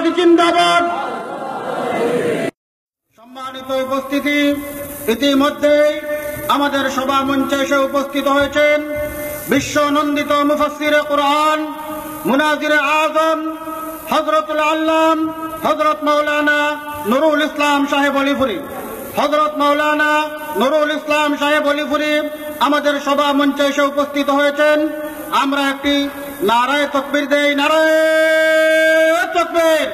জিন্দাবাদ জিন্দাবাদ। সম্মানিত উপস্থিতি, ইতিমধ্যেই আমাদের সভা মঞ্চে এসে উপস্থিত হয়েছেন বিশ্ব নন্দিত মুফাসসিরে কুরআন, মুনাজিরে আযম হযরতুল আল্লাম হযরত মাওলানা নুরুল ইসলাম সাহেব অলিপুরি। হযরত মাওলানা নুরুল ইসলাম সাহেব অলিপুরি আমাদের সভা মঞ্চে এসে উপস্থিত হয়েছেন। আমরা একটি নারায়ে তাকবীর দেই। নারায়ে তাকবীর,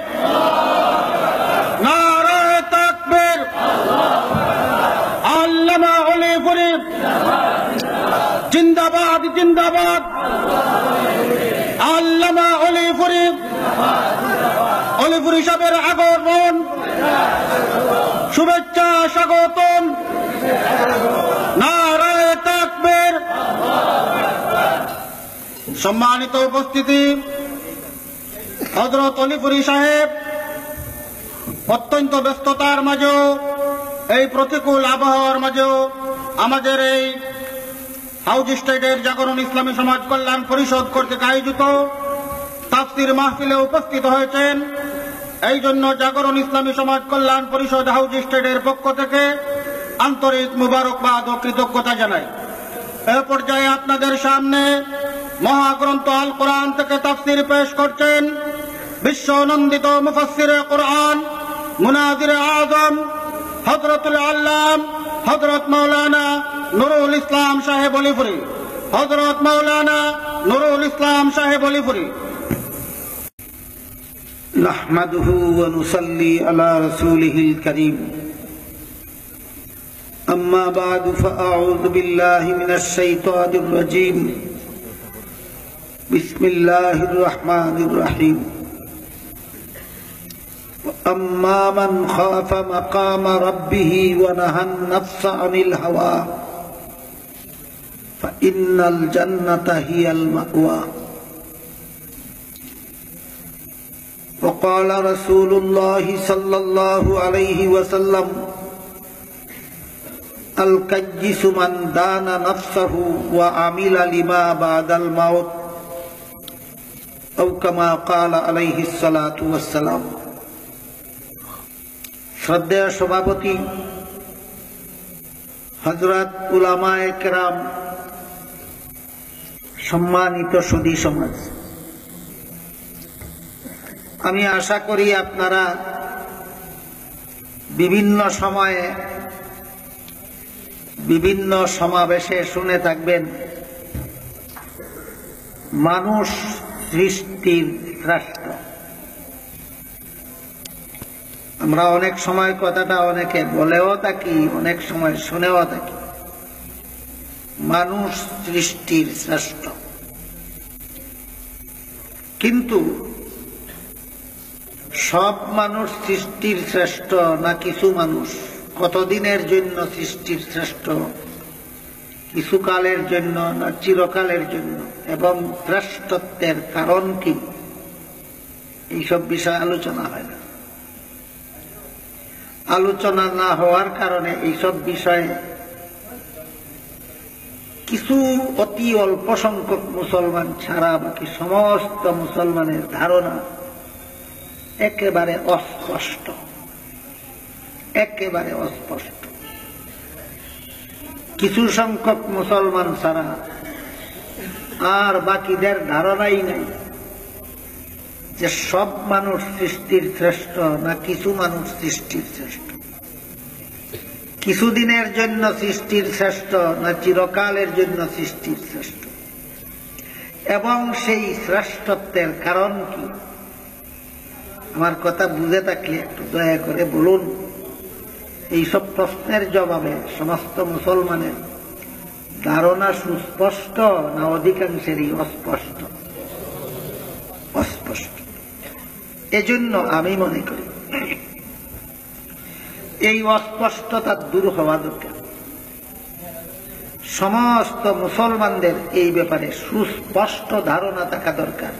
নারায়ে তাকবীর। আল্লামা অলিপুরি জিন্দাবাদ জিন্দাবাদ। আল্লামা অলিপুরি, অলিপুরি সাহেবের আগমন, শুভেচ্ছা, স্বাগতম। নারায়ে তাকবীর। সম্মানিত উপস্থিতি, হযরত অলিপুরি সাহেব অত্যন্ত ব্যস্ততার মাঝেও, এই প্রতিকূল আবহাওয়ার মাঝেও আমাদের এই হাউজ স্টেটের জাগরণ ইসলামী সমাজ কল্যাণ পরিষদ কর্তৃক আয়োজিত তাফসীর মাহফিলে উপস্থিত হয়েছেন। এই জন্য জাগরণ ইসলামী সমাজ কল্যাণ পরিষদ হাউজ স্টেটের পক্ষ থেকে আন্তরিক মুবারকবাদ ও কৃতজ্ঞতা জানাই। এ পর্যায়ে আপনাদের সামনে মহাগ্রন্থ আল কোরআন থেকে তাফসীর পেশ করছেন বিশ্ব নন্দিত মুফাসসিরে কুরআন, মুনাজিরে আযম হযরতুল আল্লাম হযরত মাওলানা নুরুল ইসলাম সাহেব অলিপুরি। হযরত মাওলানা নুরুল ইসলাম সাহেব অলিপুরি। نحمده ونصلي على رسوله الكريم أما بعد فأعوذ بالله من الشيطان الرجيم بسم الله الرحمن الرحيم وأما من خاف مقام ربه ونهى النفس عن الهوى فإن الجنة هي المأوى وقال رسول الله صلى الله عليه وسلم الكيس من دان نفسه وعمل لما بعد الموت أو كما قال عليه الصلاة والسلام। শ্রদ্ধেয় সভাপতি, হযরত উলামায়ে কেরাম, সম্মানিত সুধী সমাজ, আমি আশা করি আপনারা বিভিন্ন সময়ে বিভিন্ন সমাবেশে শুনে থাকবেন মানুষ সৃষ্টির শ্রেষ্ঠ। আমরা অনেক সময় কথাটা অনেকে বলেও থাকি, অনেক সময় শুনেও থাকি, মানুষ সৃষ্টির শ্রেষ্ঠ। কিন্তু সব মানুষ সৃষ্টির শ্রেষ্ঠ না কিছু মানুষ? কতদিনের জন্য সৃষ্টির শ্রেষ্ঠ? কিছু কালের জন্য না চিরকালের জন্য? এবং শ্রেষ্ঠত্বের কারণ কি? এইসব বিষয়ে আলোচনা হয় না। আলোচনা না হওয়ার কারণে এইসব বিষয়ে কিছু অতি অল্প সংখ্যক মুসলমান ছাড়া বাকি সমস্ত মুসলমানের ধারণা একেবারে অস্পষ্ট, একেবারে অস্পষ্ট। কিছু সংখ্যক মুসলমান ছাড়া আর বাকিদের ধারণাই নাই যে সব মানুষ সৃষ্টির শ্রেষ্ঠ না কিছু মানুষ সৃষ্টির শ্রেষ্ঠ, কিছুদিনের জন্য সৃষ্টির শ্রেষ্ঠ না চিরকালের জন্য সৃষ্টির শ্রেষ্ঠ, এবং সেই শ্রেষ্ঠত্বের কারণ কি? আমার কথা বুঝে থাকলে একটু দয়া করে বলুন। এইসব প্রশ্নের জবাবে সমস্ত মুসলমানের ধারণা সুস্পষ্ট না অধিকাংশেরই অস্পষ্ট? অস্পষ্ট। এজন্য আমি মনে করি এই অস্পষ্টতা দূর হওয়া দরকার। সমস্ত মুসলমানদের এই ব্যাপারে সুস্পষ্ট ধারণা থাকা দরকার,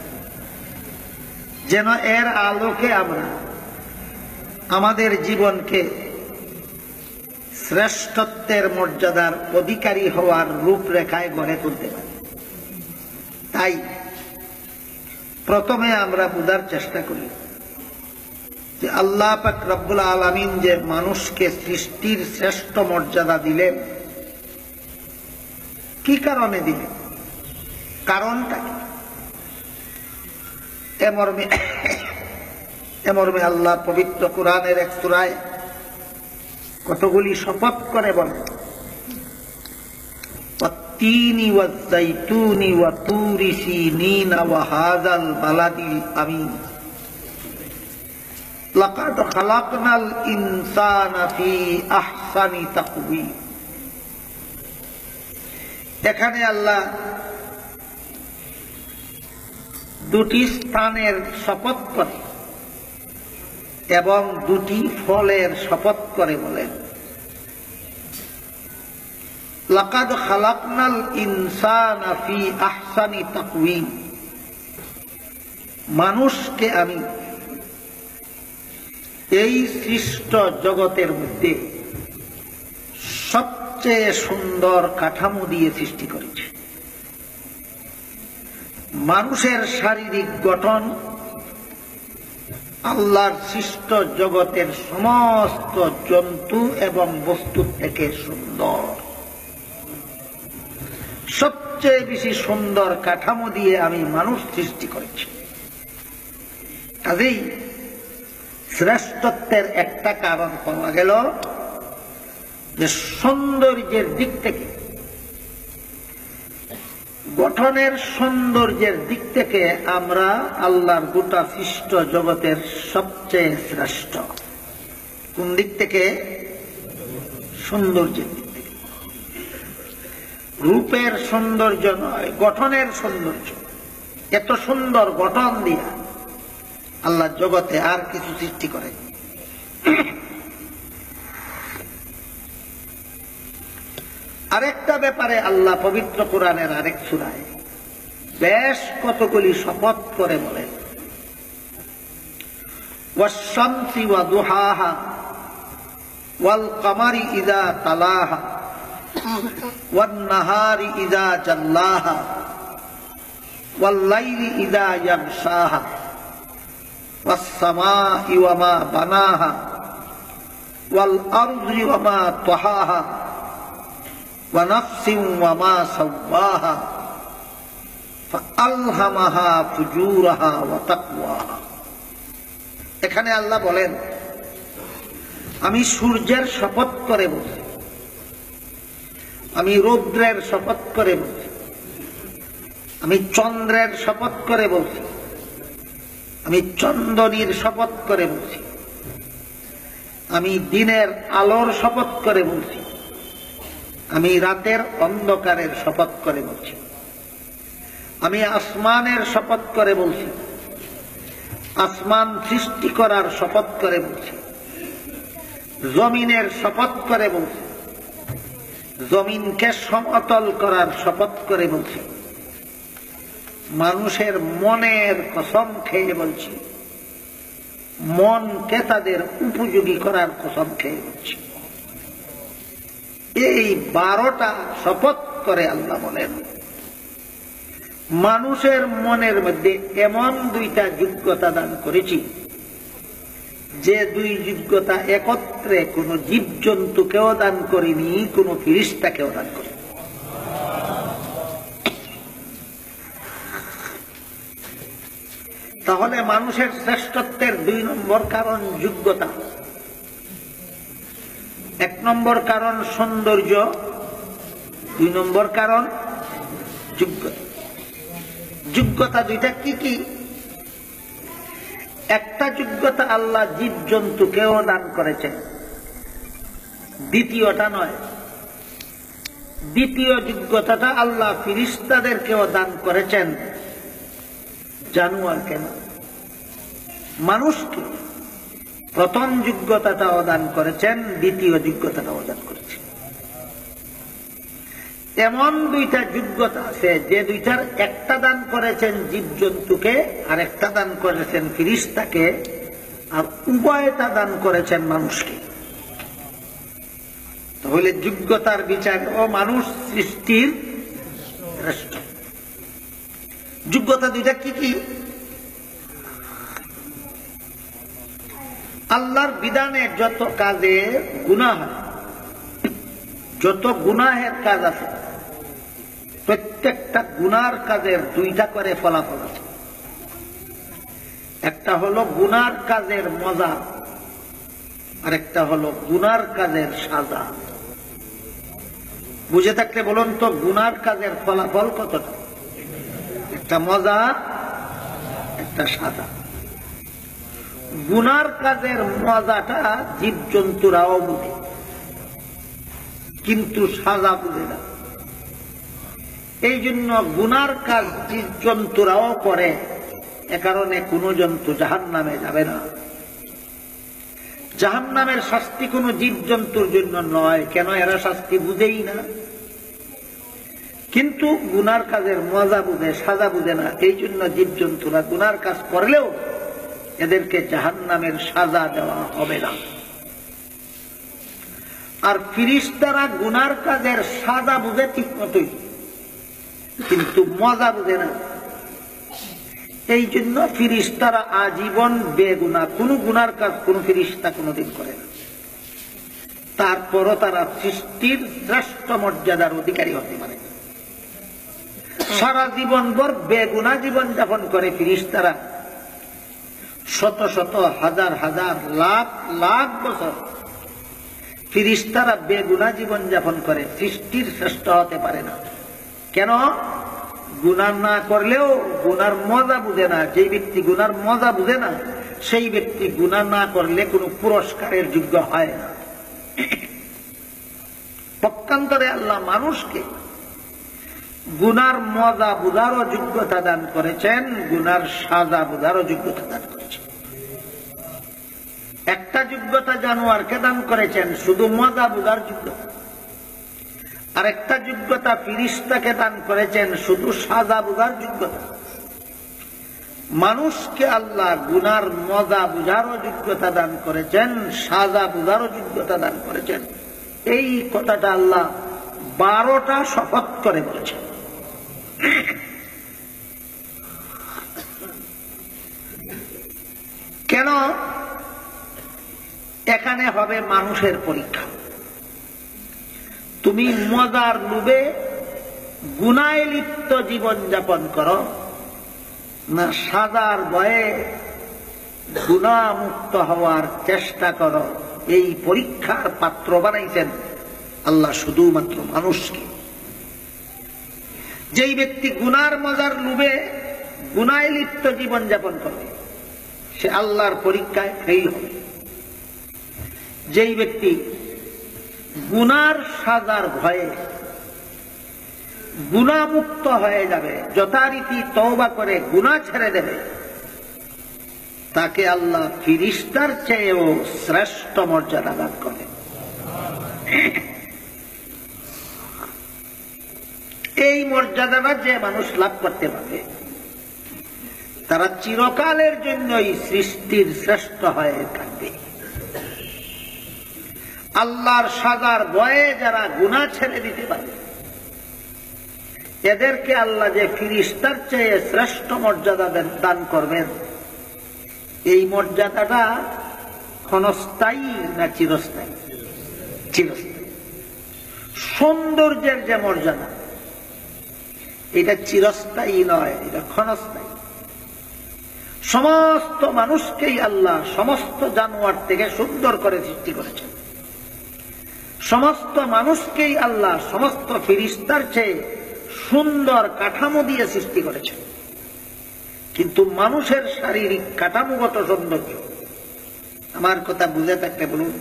যেন এর আলোকে আমরা আমাদের জীবনকে শ্রেষ্ঠত্বের মর্যাদার অধিকারী হওয়ার রূপরেখায় গড়ে তুলতে পারি। তাই প্রথমে আমরা বোঝার চেষ্টা করি যে আল্লাহ পাক রব্বুল আলামিন যে মানুষকে সৃষ্টির শ্রেষ্ঠ মর্যাদা দিলেন, কি কারণে দিলেন, কারণটা কি? এমর্মে আল্লাহ পবিত্র কোরআনের এক সূরায় কতগুলি শপথ করে বলেন, ওয়াত-তিনি ওয়াজ-যাইতুনি ওয়া তুরি সিনিন ওয়া হাযাল বালাদিল আমিন লাকাদ খালাকনাল ইনসানা ফি আহসানি তাকওয়িম। এখানে আল্লাহ দুটি স্থানের শপথ করে এবং দুটি ফলের শপথ করে বলেন, লাকাদ খালাকনাল ইনসানা ফি আহসানি তাকওয়িম, মানুষকে আমি এই সৃষ্ট জগতের মধ্যে সবচেয়ে সুন্দর কাঠামো দিয়ে সৃষ্টি করেছে। মানুষের শারীরিক গঠন আল্লাহর সৃষ্ট জগতের সমস্ত জন্তু এবং বস্তু থেকে সুন্দর, সবচেয়ে বেশি সুন্দর কাঠামো দিয়ে আমি মানুষ সৃষ্টি করেছি। কাজেই শ্রেষ্ঠত্বের একটা কারণ পাওয়া গেল যে সৌন্দর্যের দিক থেকে, গঠনের সৌন্দর্যের দিক থেকে আমরা আল্লাহর গোটা সৃষ্ট জগতের সবচেয়ে শ্রেষ্ঠ। কোন দিক থেকে? সৌন্দর্যের দিক থেকে। রূপের সৌন্দর্য নয়, গঠনের সৌন্দর্য। এত সুন্দর গঠন দিয়া আল্লাহ জগতে আর কিছু সৃষ্টি করে। আরেকটা ব্যাপারে আল্লাহ পবিত্র কোরআনের আরেক সূরায় বেশ কতগুলি শপথ করে বলেন, ওয়াশ-শামসি ওয়া দুহাহা ওয়াল কামারি ইযা তালাহা ওয়ান নাহারি ইযা জাল্লাহা ওয়াল লাইলি ইযা ইয়াগশাহা ওয়াস সামাই ওয়া মা বানাহা ওয়াল আরদি ওয়া মা তাহাহা ওয়া নাফসিন ওয়া মা সাওয়াহা ফাআলহামাহা ফুজুরাহা ওয়া তাকওয়াহা। এখানে আল্লাহ বলেন, আমি সূর্যের শপথ করে বলছি, আমি রৌদ্রের শপথ করে বলছি, আমি চন্দ্রের শপথ করে বলছি, আমি চন্দনীর শপথ করে বলছি, আমি দিনের আলোর শপথ করে বলছি, আমি রাতের অন্ধকারের শপথ করে বলছি, আমি আসমানের শপথ করে বলছি, আসমান সৃষ্টি করার শপথ করে বলছি, জমিনের শপথ করে বলছি, জমিনকে সমতল করার শপথ করে বলছি, মানুষের মনের কসম খেয়ে বলছি, মনকে তাদের উপযোগী করার কসম খেয়ে বলছি। এই 12টা শপথ করে আল্লাহ বলেন, মানুষের মনের মধ্যে এমন 2টা যোগ্যতা দান করেছি যে 2 যোগ্যতা একত্রে কোন জীবজন্তুকেও দান করিনি, কোন ফেরেশতাকেও দান করিনি। তাহলে মানুষের শ্রেষ্ঠত্বের 2 নম্বর কারণ যোগ্যতা, 1 নম্বর কারণ সৌন্দর্য, 2 নম্বর কারণ যোগ্যতা। যোগ্যতা 2টা কি কি? একটা যোগ্যতা আল্লাহ জীবজন্তুকেও দান করেছেন, দ্বিতীয়টা নয়। দ্বিতীয় যোগ্যতাটা আল্লাহ ফেরেশতাদেরকেও দান করেছেন, জানোয়ার কেন, মানুষকে প্রথম যোগ্যতাটাও দান করেছেন, দ্বিতীয় যোগ্যতাটাও দান করেছেন। এমন 2টা যোগ্যতা আছে যে 2টার একটা দান করেছেন জীবজন্তুকে আর একটা দান করেছেন ফেরেশতাকে, আর উভয়টা দান করেছেন মানুষকে। তাহলে যোগ্যতার বিচার ও মানুষ সৃষ্টির শ্রেষ্ঠ। যোগ্যতা 2টা কি কি? আল্লাহর বিধানে যত কাজে গুনাহ, যত গুনাহের কাজ আছে, প্রত্যেকটা গুনার কাজের দুইটা করে ফলাফল আছে। একটা হলো গুনার কাজের মজা, আর একটা হলো গুনার কাজের সাজা। বুঝে থাকলে বলুন তো, গুনার কাজের ফলাফল কতটা? একটা মজা, একটা সাজা। গুনার কাজের মজাটা জীবজন্তুরাও বুঝে, কিন্তু সাজা বুঝে না। এই জন্য গুনার কাজ জীবজন্তুরাও করে, এ কারণে কোন জন্তু জাহান্নামে যাবে না। জাহান্নামের শাস্তি কোন জীবজন্তুর জন্য নয়, কেন? এরা শাস্তি বুঝেই না। কিন্তু গুনার কাজের মজা বুঝে, সাজা বুঝে না। এই জন্য জীবজন্তুরা গুনার কাজ করলেও এদেরকে জাহান্নামের সাজা দেওয়া হবে না। আর ফিরিস্তারা গুনার কাজের সাজা বুঝে ঠিক মতোই, কিন্তু মজা বুঝে না। এই জন্য ফিরিস্তারা আজীবন বেগুনা, কোন গুনার কাজ কোন ফিরিস্তা কোনদিন করে না। তারপরও তারা সৃষ্টির শ্রেষ্ঠ মর্যাদার অধিকারী হতে পারে। সারা জীবনভর বেগুনা জীবন যাপন করে ফিরিস্তারা, শত শত হাজার হাজার লাখ লাখ বছর ফিরিস্তারা বেগুনা জীবন যাপন করে, সৃষ্টির শ্রেষ্ঠ হতে পারে না। কেন? গুনাহ না করলেও গুনার মজা বুঝে না। যে ব্যক্তি গুনার মজা বুঝে না, সেই ব্যক্তি গুনাহ না করলে কোনো পুরস্কারের যোগ্য হয় না। পক্ষান্তরে আল্লাহ মানুষকে গুনার মজা বুঝারও যোগ্যতা দান করেছেন, গুনার সাজা বুঝারও যোগ্যতা দান করেছেন। একটা যোগ্যতা জানোয়ারকে দান করেছেন, শুধু মজা বুঝার যোগ্যতা। আর একটা যোগ্যতা ফিরিস্তাকে দান করেছেন, শুধু সাজা বুঝার যোগ্যতা। মানুষকে আল্লাহ গুনার মজা বুঝারও যোগ্যতা দান করেছেন, সাজা বুঝারও যোগ্যতা দান করেছেন। এই কথাটা আল্লাহ 12টা শপথ করে বলেছেন। কেন? এখানে হবে মানুষের পরীক্ষা। তুমি মজার লোভে গুনায় লিপ্ত জীবন যাপন করো, না সাজার ভয়ে গুনাহমুক্ত হওয়ার চেষ্টা করো। এই পরীক্ষার পাত্র বানাইছেন আল্লাহ শুধুমাত্র মানুষকে। যেই ব্যক্তি গুনার মজার লোভে গুনায় লিপ্ত জীবন যাপন করবে, সে আল্লাহর পরীক্ষায় ফেল হবে। যেই ব্যক্তি গুনার সাজার ভয়ে গুনাহমুক্ত হয়ে যাবে, যথারীতি তওবা করে গুনাহ ছেড়ে দেবে, তাকে আল্লাহ ফিরিস্তার চেয়েও শ্রেষ্ঠ মর্যাদা দান করে। এই মর্যাদাটা যে মানুষ লাভ করতে পারবে, তারা চিরকালের জন্যই সৃষ্টির শ্রেষ্ঠ হয়ে থাকবে। আল্লাহর সাজার ভয়ে যারা গুনাহ ছেড়ে দিতে পারে, এদেরকে আল্লাহ যে ফিরিস্তার চেয়ে শ্রেষ্ঠ মর্যাদা দান করবেন। এই মর্যাদাটা ক্ষণস্থায়ী না চিরস্থায়ী? চিরস্থায়ী। সৌন্দর্যের যে মর্যাদা, এটা চিরস্থায়ী নয়, এটা ক্ষণস্থায়ী। সমস্ত মানুষকেই আল্লাহ সমস্ত জানোয়ার থেকে সুন্দর করে সৃষ্টি করেছেন। সমস্ত মানুষকেই আল্লাহ সমস্ত ফিরিস্তার চেয়ে সুন্দর কাঠামো দিয়ে সৃষ্টি করেছেন। কিন্তু মানুষের শারীরিক কাঠামোগত সৌন্দর্য, আমার কথা বুঝে থাকলে বলুন,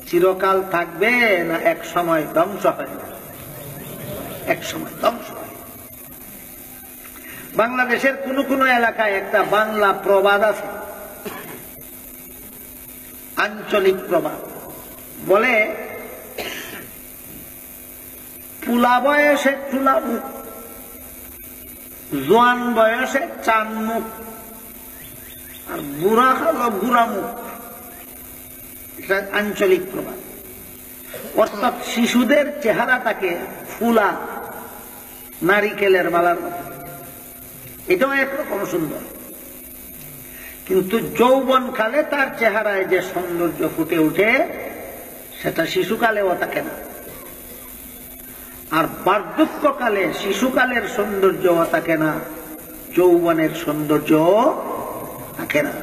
চিরকাল থাকবে না এক সময় ধ্বংস হয়? এক সময় ধ্বংস হয়। বাংলাদেশের কোন কোন এলাকায় একটা বাংলা প্রবাদ আছে, আঞ্চলিক প্রবাদ। বলে, পুলা বয়সে চুলা মুখ, জোয়ান বয়সে চান মুখ, আর বুড়া খালো বুড়া মুখ। এটা আঞ্চলিক প্রবাদ। অর্থাৎ শিশুদের চেহারাটাকে ফুলা নারিকেলের মালার মতো, এটাও একরকম সুন্দর। কিন্তু যৌবন কালে তার চেহারায় যে সৌন্দর্য ফুটে ওঠে সেটা শিশুকালেও থাকে না। আর বার্ধক্যকালে শিশুকালের সৌন্দর্য থাকে না, যৌবনের সৌন্দর্য থাকে না।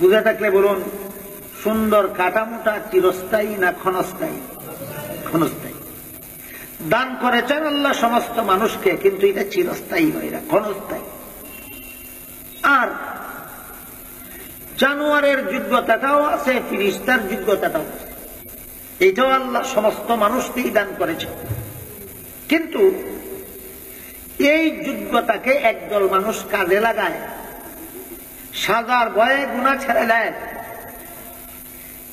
বুঝে থাকলে বলুন, সুন্দর কাটামোটা চিরস্থায়ী না ক্ষণস্থায়ী? ক্ষণস্থায়ী। দান করেছেন আল্লাহ সমস্ত মানুষকে, কিন্তু এটা চিরস্থায়ী নয়, এটা ক্ষণস্থায়ী। আর জানোয়ারের যোগ্যতাটাও আছে, ফিরিস্তার যোগ্যতাটাও আছে, এইটাও আল্লাহ সমস্ত মানুষকেই দান করেছে। কিন্তু এই যোগ্যতাকে একদল মানুষ কাজে লাগায়, সাজার ভয়ে গুনাহ ছেড়ে দেয়।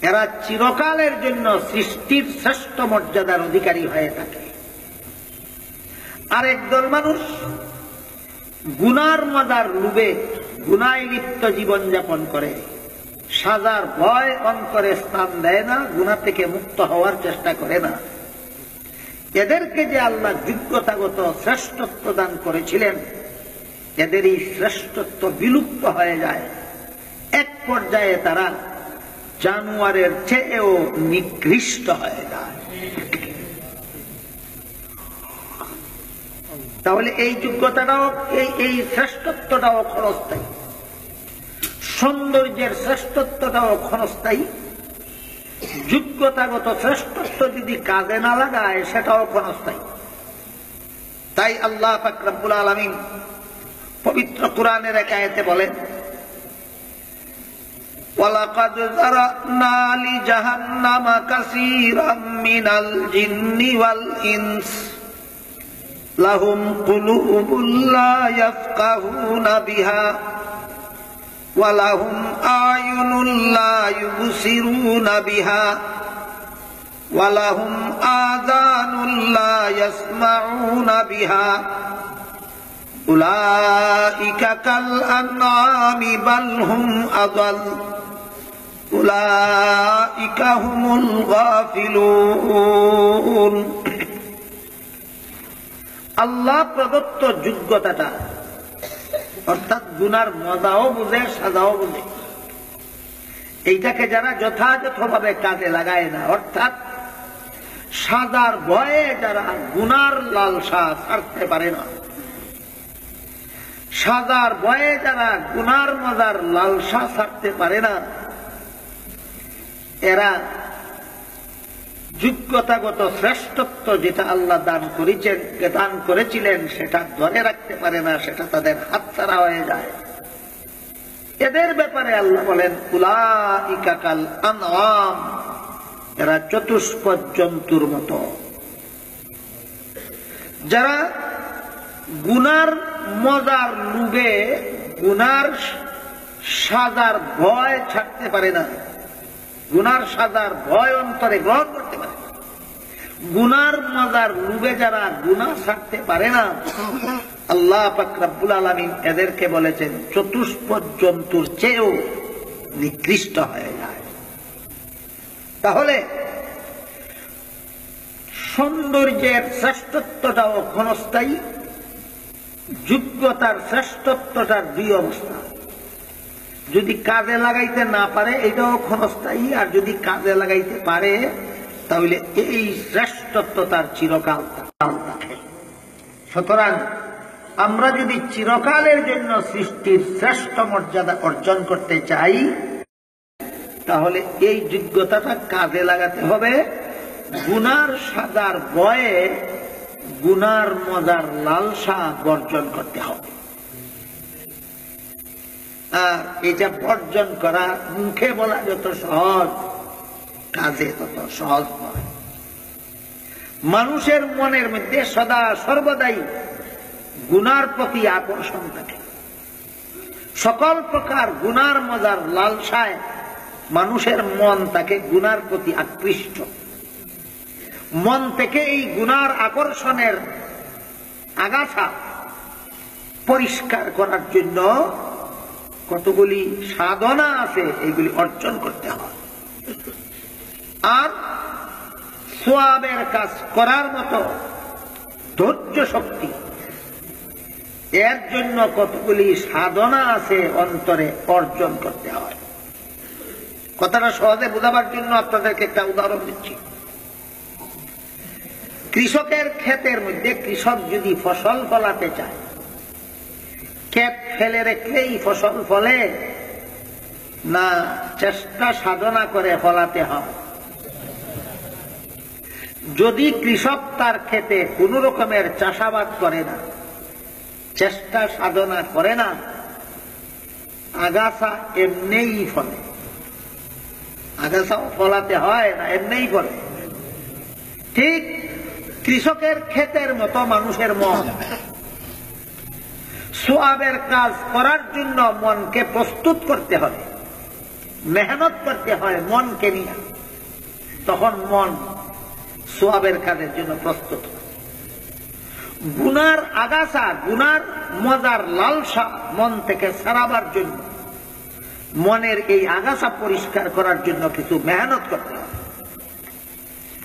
এরা চিরকালের জন্য সৃষ্টির শ্রেষ্ঠ মর্যাদার অধিকারী হয়ে থাকে। আর একদল মানুষ গুনার মজার লোভে গুনায় লিপ্ত জীবন যাপন করে, সাজার ভয় অন্তরে স্থান দেয় না, গুনাহ থেকে মুক্ত হওয়ার চেষ্টা করে না। এদেরকে যে আল্লাহ যোগ্যতাগত শ্রেষ্ঠত্ব দান করেছিলেন, এদের এই শ্রেষ্ঠত্ব বিলুপ্ত হয়ে যায়। এক পর্যায়ে তারা জানোয়ারের চেয়েও নিকৃষ্ট হয়ে যায়। তাহলে এই যোগ্যতাটাও, এই শ্রেষ্ঠত্বটাও ক্ষণস্থায়ী, সৌন্দর্যের শ্রেষ্ঠত্বটাও ক্ষণস্থায়ী। যোগ্যতাগত শ্রেষ্ঠত্ব যদি কাজে না লাগায় সেটাও ক্ষণস্থায়ী। তাই আল্লাহ পাক রব্বুল আলামিন পবিত্র কোরআনের এক আয়াতে বলেন, ওয়ালাকাদ যারানা লিজাহান্নামা কাসীরাম মিনাল জিন্নি ওয়াল ইনস লাহুম কুলুবুন লা ইয়াফকাহুনা বিহা ওয়া লাহুম আয়ুনুন লা ইউবসিরুনা বিহা ওয়া লাহুম আযানুন লা ইয়াসমাউনা বিহা উলাইকা কাল আনআমি বাল হুম আযাল উলাইকা হুমুল গাফিলুন। আল্লাহ প্রদত্ত যোগ্যতাটা, অর্থাৎ গুনার মজাও বুঝে, সাজাও বুঝে, এইটাকে যারা যথাযথভাবে কাজে লাগায় না, অর্থাৎ সাজার ভয়ে যারা গুনার লালসা ছাড়তে পারে না, সাজার ভয়ে যারা গুনার মজার লালসা ছাড়তে পারে না, এরা যোগ্যতাগত শ্রেষ্ঠত্ব যেটা আল্লাহ দান করেছিলেন সেটা ধরে রাখতে পারে না, সেটা তাদের হাতছাড়া হয়ে যায়। এদের ব্যাপারে আল্লাহ বলেন, উলাইকা কাল আনআম, এরা চতুষ্পদ জন্তুর মতো। যারা গুনার মজার লোভে গুনার সাজার ভয় ছাড়তে পারে না, গুনার সাজার ভয় অন্তরে গ্রহণ করতে পারে, গুনার মজার লোভে যারা গুনাহ ছাড়তে পারে না, আল্লাহ পাক রব্বুল আলামিন এদেরকে বলেছেন চতুষ্পদ জন্তুর চেয়েও নিকৃষ্ট হয়ে যায়। তাহলে সৌন্দর্যের শ্রেষ্ঠত্বটাও ক্ষণস্থায়ী, যোগ্যতার শ্রেষ্ঠত্বটার দুই অবস্থা। যদি কাজে লাগাইতে না পারে এটাও ক্ষণস্থায়ী, আর যদি কাজে লাগাইতে পারে তাহলে এই শ্রেষ্ঠত্ব তার চিরকাল থাকে। সুতরাং আমরা যদি চিরকালের জন্য সৃষ্টির শ্রেষ্ঠ মর্যাদা অর্জন করতে চাই, তাহলে এই যোগ্যতাটা কাজে লাগাতে হবে। গুনার সাজার ভয়ে গুনার মজার লালসা বর্জন করতে হবে। আর এটা বর্জন করা মুখে বলা যত সহজ, কাজে তত সহজ নয়। মানুষের মনের মধ্যে সদা সর্বদাই গুনার প্রতি আকর্ষণ থাকে। সকল প্রকার গুনার মজার লালসায় মানুষের মন তাকে গুনার প্রতি আকৃষ্ট। মন থেকে এই গুনার আকর্ষণের আগাছা পরিষ্কার করার জন্য কতগুলি সাধনা আছে, এইগুলি অর্জন করতে হয়। আর সওয়াবের কাজ করার মতো ধৈর্য শক্তি এর জন্য কতগুলি সাধনা আছে অন্তরে অর্জন করতে হয়। কথাটা সহজে বোঝাবার জন্য আপনাদেরকে একটা উদাহরণ দিচ্ছি। কৃষকের ক্ষেতের মধ্যে কৃষক যদি ফসল ফলাতে চায়, ক্ষেত ফেলে রেখলেই ফসল ফলে না চেষ্টা সাধনা করে ফলাতে হয়? যদি কৃষক তার ক্ষেতে কোন রকমের চাষাবাদ করে না, চেষ্টা সাধনা করে না, আগাছা এমনিই ফলে। আগাছাও ফলাতে হয় না, এমনিই ফলে। ঠিক কৃষকের ক্ষেতের মতো মানুষের মন। সওয়াবের কাজ করার জন্য মনকে প্রস্তুত করতে হবে, মেহনত করতে হয় মনকে নিয়ে। তখন মন সওয়াবের কাজের জন্য প্রস্তুত। গুনার আগাছা, গুনার মজার লালসা মন থেকে ছাড়াবার জন্য, মনের এই আগাছা পরিষ্কার করার জন্য কিছু মেহনত করতে হবে।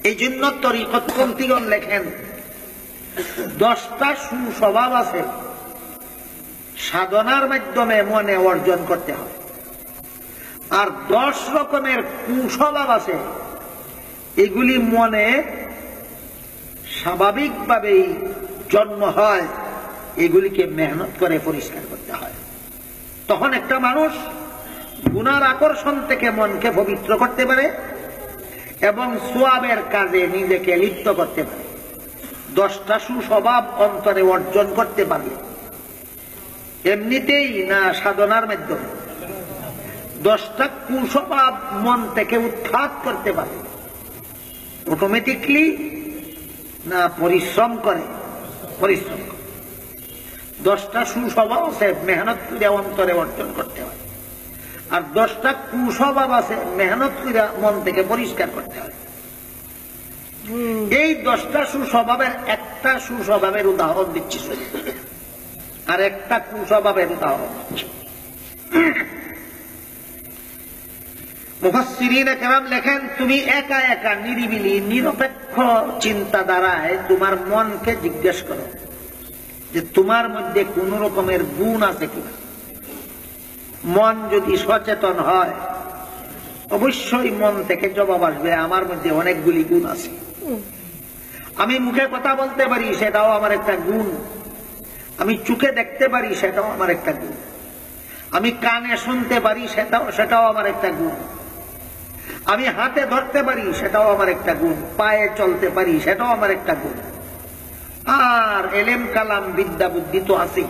এই জন্য তরিকতপন্থীগণ লেখেন 10টা সুস্বভাব আছে, সাধনার মাধ্যমে মনে অর্জন করতে হবে। আর 10 রকমের কুস্বভাব আছে, এগুলি মনে স্বাভাবিকভাবেই জন্ম হয়, এগুলিকে মেহনত করে পরিষ্কার করতে হয়। তখন একটা মানুষ গুনার আকর্ষণ থেকে মনকে পবিত্র করতে পারে এবং সওয়াবের কাজে নিজেকে লিপ্ত করতে পারে। 10টা সুস্বভাব অন্তরে অর্জন করতে পারবে এমনিতেই না সাধনার মাধ্যমে। 10টা কুস্বভাব মন থেকে উৎখাত করতে পারে অটোমেটিকলি না পরিশ্রম করে? পরিশ্রম করে। 10টা সুস্বভাব আছে, মেহনত করে অন্তরে অর্জন করতে হয়। আর 10টা কুস্বভাব আছে, মেহনত করে মন থেকে পরিষ্কার করতে হয়। এই 10টা সুস্বভাবের একটা সুস্বভাবের উদাহরণ দিচ্ছি, আর একটা কুস্বভাবের উদাহরণ দিচ্ছি। মুফাসসিরিনে কেরাম লেখেন, তুমি একা একা নিরিবিলি নিরপেক্ষ চিন্তা দ্বারায় তোমার মনকে জিজ্ঞেস করো যে তোমার মধ্যে কোন রকমের গুণ আছে কিনা। মন যদি সচেতন হয়, অবশ্যই মন থেকে জবাব আসবে, আমার মধ্যে অনেকগুলি গুণ আছে। আমি মুখে কথা বলতে পারি, সেটাও আমার একটা গুণ। আমি চোখে দেখতে পারি, সেটাও আমার একটা গুণ। আমি কানে শুনতে পারি, সেটাও আমার একটা গুণ। আমি হাতে ধরতে পারি, সেটাও আমার একটা গুণ। পায়ে চলতে পারি, সেটাও আমার একটা গুণ। আর এলেম কালাম বিদ্যা বুদ্ধি তো আছে।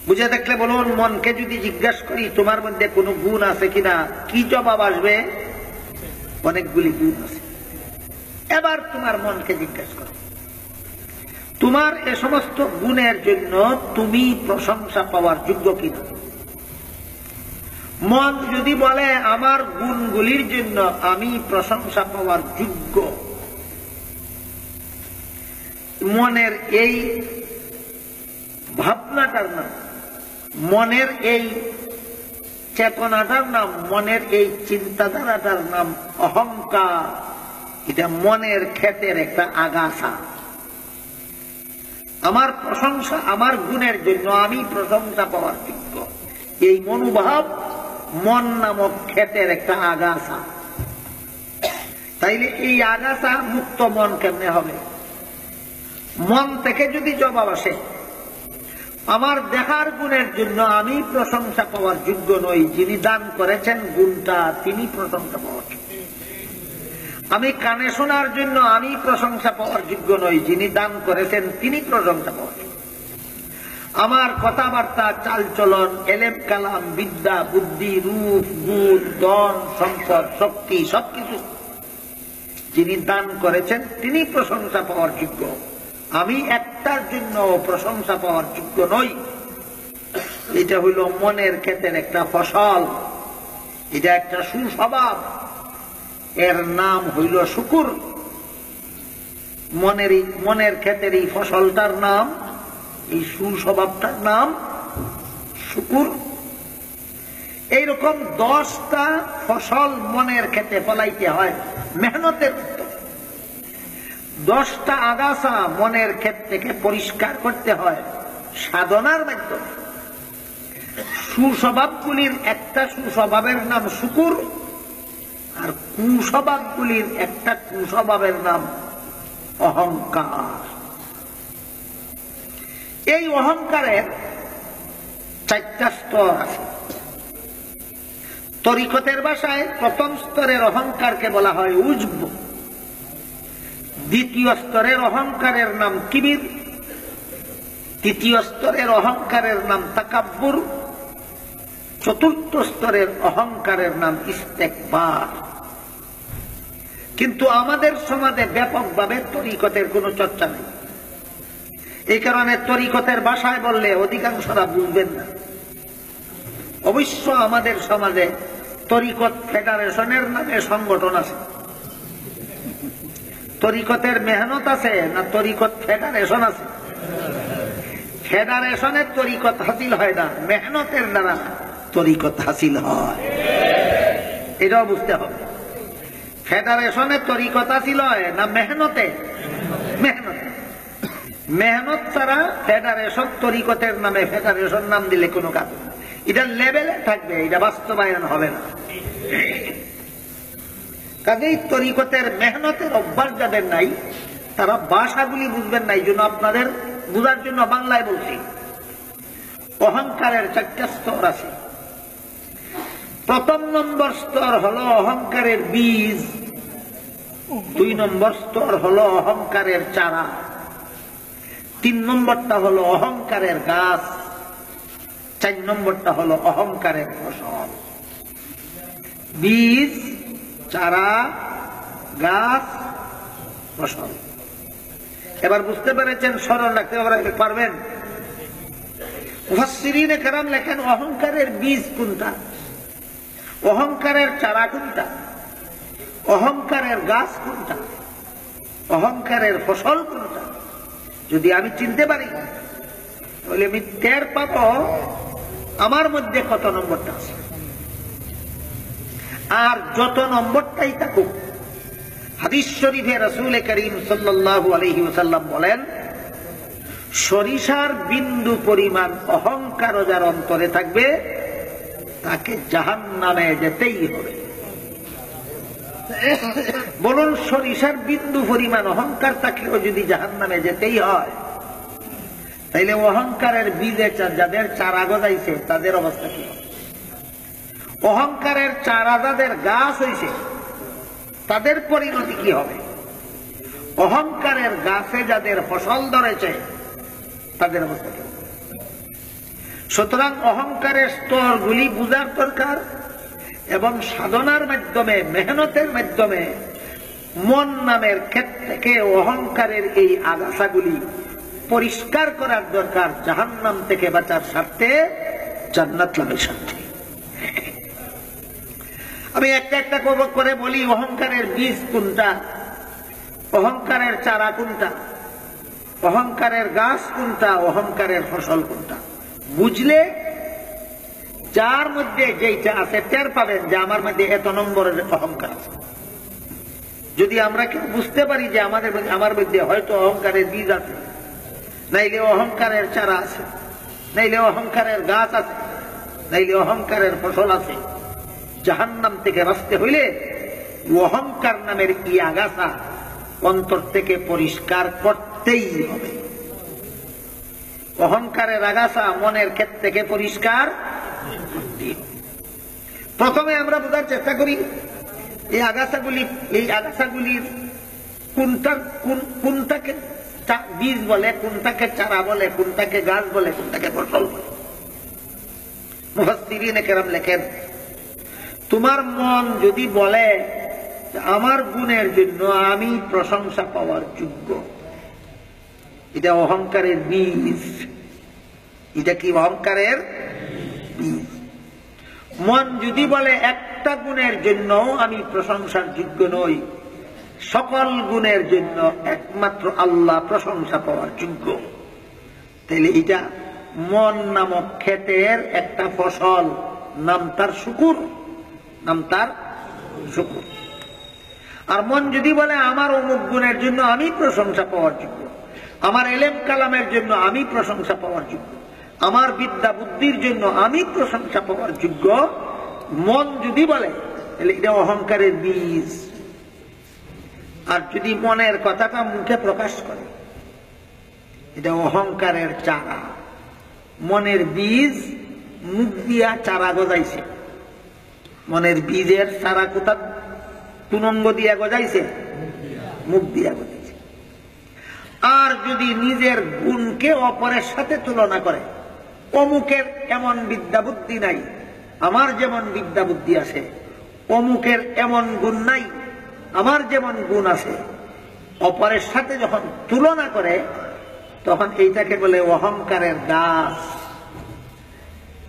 বুঝে দেখলে বলুন, মনকে যদি জিজ্ঞাসা করি তোমার মধ্যে কোনো গুণ আছে কিনা, কি জবাব আসবে? অনেকগুলি গুণ আছে। এবার তোমার মনকে জিজ্ঞাসা করো, তোমার এ সমস্ত গুণের জন্য তুমি প্রশংসা পাওয়ার যোগ্য কিনা। মন যদি বলে আমার গুণগুলির জন্য আমি প্রশংসা পাওয়ার যোগ্য, মনের এই ভাবনাটার নাম, মনের এই চেতনাটার নাম, মনের এই চিন্তাধারাটার নাম অহংকার। এটা মনের ক্ষেতের একটা আগাছা। আমার প্রশংসা, আমার গুণের জন্য আমি প্রশংসা পাওয়ার যোগ্য, এই মনোভাব মন নামক ক্ষেতের একটা আগাছা। তাইলে এই আগাছা মুক্ত মন কেমনে হবে? মন থেকে যদি জবাব আসে আমার দেখার গুণের জন্য আমি প্রশংসা পাওয়ার যোগ্য নই, যিনি দান করেছেন গুণটা তিনি প্রশংসা পাওয়ার যোগ্য। আমি কানে শোনার জন্য আমি প্রশংসা পাওয়ার যোগ্য নই, যিনি দান করেছেন তিনি প্রশংসা পাওয়ার যোগ্য। আমার কথাবার্তা, চালচলন, এলেম কালাম, বিদ্যা বুদ্ধি, রূপ গুণ, ধন সম্পদ, শক্তি সবকিছু যিনি দান করেছেন তিনি প্রশংসা পাওয়ার যোগ্য। আমি একটার জন্য প্রশংসা পাওয়ার যোগ্য নই। এটা হইল মনের ক্ষেতের একটা ফসল, এটা একটা সুস্বভাব, এর নাম হইল শুকুর। মনের ক্ষেতের এই ফসলটার নাম, এই সুস্বভাবটার নাম শুকুর। এইরকম 10টা ফসল মনের ক্ষেতে ফলাইতে হয় মেহনতের উত্তর। 10টা আগাছা মনের ক্ষেত থেকে পরিষ্কার করতে হয় সাধনার মাধ্যমে। সুস্বভাবগুলির একটা সুস্বভাবের নাম শুকুর, আর কুস্বভাবগুলির একটা কুস্বভাবের নাম অহংকার। এই অহংকারের 4টা স্তর আছে। তরিকতের ভাষায় প্রথম স্তরের অহংকারকে বলা হয় উজব, দ্বিতীয় স্তরের অহংকারের নাম কিবির, তৃতীয় স্তরের অহংকারের নাম তাকাব্বুর, চতুর্থ স্তরের অহংকারের নাম ইস্তেকবার। কিন্তু আমাদের সমাজে ব্যাপকভাবে তরিকতের কোনো চর্চা নেই। এই কারণে তরিকতের ভাষায় বললে অধিকাংশরা বুঝবেন না। অবশ্য আমাদের সমাজে তরিকত ফেডারেশনের নামে সংগঠন আছে। তরিকতের মেহনত আছে না তরিকত ফেডারেশন আছে? ফেডারেশনের তরিকত হাসিল হয় না, মেহনতের দ্বারা তরিকত হাসিল হয়, এটাও বুঝতে হবে। ফেডারেশনের তরিকত হাসিল হয় না মেহনতে? মেহনতে। মেহনত ছাড়া ফেডারেশন তরিকতের নামে ফেডারেশন নাম দিলে কোনো কাজ হবে না। এটা লেভেলে থাকবে, এটা বাস্তবায়ন হবে না। কাজেই তরিকতের মেহনতের অভ্যাস যাদের নাই তারা ভাষাগুলি বুঝবেন না। এই জন্য আপনাদের বুঝার জন্য বাংলায় বলছি। অহংকারের 4টা স্তর আছে। প্রথম নম্বর স্তর হলো অহংকারের বীজ, 2 নম্বর স্তর হলো অহংকারের চারা, 3 নম্বরটা হলো অহংকারের গাছ, 4 নম্বরটা হলো অহংকারের ফসল। বীজ, চারা, গাছ, ফসল। এবার বুঝতে পেরেছেন? সরল রাখতে পারবেন? মুফাসসিরিনে কেরাম লেখেন অহংকারের বীজ কোনটা, অহংকারের চারা কোনটা, অহংকারের গাছ কোনটা, অহংকারের ফসল কোনটা। যদি আমি চিনতে পারি তাহলে আমি টের পাবো আমার মধ্যে কত নম্বরটা আছে। আর যত নম্বরটাই থাকুক, হাদিস শরীফে রাসূল করিম সাল্লাল্লাহু আলাইহি ওয়াসাল্লাম বলেন, সরিষার বিন্দু পরিমাণ অহংকার যার অন্তরে থাকবে তাকে জাহান্নামে যেতেই হবে। বলুন, সরিষার বিন্দু পরিমাণ অহংকার থাকলেও যদি জাহান্নামে যেতেই হয়, তাইলে অহংকারের বীজে যাদের চারা গজাইছে তাদের অবস্থা কি হবে? অহংকারের চারা যাদের গাছ হয়েছে তাদের পরিণতি কি হবে? অহংকারের গাছে যাদের ফসল ধরেছে তাদের অবস্থা কি হবে? সুতরাং অহংকারের স্তরগুলি বুঝার দরকার এবং সাধনার মাধ্যমে, মেহনতের মাধ্যমে মন নামের ক্ষেত্র থেকে অহংকারের এই আগাছাগুলি পরিষ্কার করার দরকার, জাহান্নাম থেকে বাঁচার স্বার্থে, জান্নাত লাভের স্বার্থে। আমি একটা একটা করে বলি অহংকারের বীজ কোনটা, অহংকারের চারা কোনটা, অহংকারের গাছ কোনটা, অহংকারের ফসল কোনটা। বুঝলে যার মধ্যে যেটা আছে টের পাবেন যে আমার মধ্যে এত নম্বরের অহংকার আছে। যদি আমরা কেউ বুঝতে পারি যে আমার মধ্যে হয়তো অহংকারের বীজ আছে, নাইলে অহংকারের চারা আছে, নাইলে অহংকারের গাছ আছে, নাইলে অহংকারের ফসল আছে, জাহান্নাম থেকে বাঁচতে হইলে অহংকার নামের ই আগাছা অন্তর থেকে পরিষ্কার করতেই হবে। অহংকারের আগাছা মনের ক্ষেত্র থেকে পরিষ্কার করতেই হবে। প্রথমে আমরা বোঝার চেষ্টা করি এই আগাছাগুলির কোনটাকে বীজ বলে, কোনটাকে চারা বলে, কোনটাকে গাছ বলে, কোনটাকে ফসল বলে। মুফাসসিরিনে কেরাম লেখেন, তোমার মন যদি বলে আমার গুণের জন্য আমি প্রশংসা পাওয়ার যোগ্য, এটা অহংকারের বীজ। এটা কি অহংকারের বীজ? মন যদি বলে একটা গুণের জন্য আমি প্রশংসার যোগ্য নই, সকল গুণের জন্য একমাত্র আল্লাহ প্রশংসা পাওয়ার যোগ্য, তাহলে এটা মন নামক ক্ষেতের একটা ফসল, নাম তার শুকুর, নাম তার শুকুর। আর মন যদি বলে আমার অমুক গুণের জন্য আমি প্রশংসা পাওয়ার যোগ্য, আমার এলেম কালামের জন্য আমি প্রশংসা পাওয়ার যোগ্য, আমার বিদ্যা বুদ্ধির জন্য আমি প্রশংসা পাওয়ার যোগ্য, মন যদি বলে তাহলে এটা অহংকারের বীজ। আর যদি মনের কথাটা মুখে প্রকাশ করে এটা অহংকারের চারা। মনের বীজ মুখ দিয়া চারা গজাইছে, মনের বীজের চারা কোথা কোন অঙ্গ দিয়া গজাইছে? মুখ দিয়া গজাইছে। আর যদি নিজের গুণকে অপরের সাথে তুলনা করে, অমুকের এমন বিদ্যা বুদ্ধি নাই, আমার যেমন বিদ্যা বুদ্ধি আছে, অমুকের এমন গুণ নাই, আমার যেমন গুণ আছে, অপরের সাথে যখন তুলনা করে তখন এইটাকে বলে অহংকারের গাছ।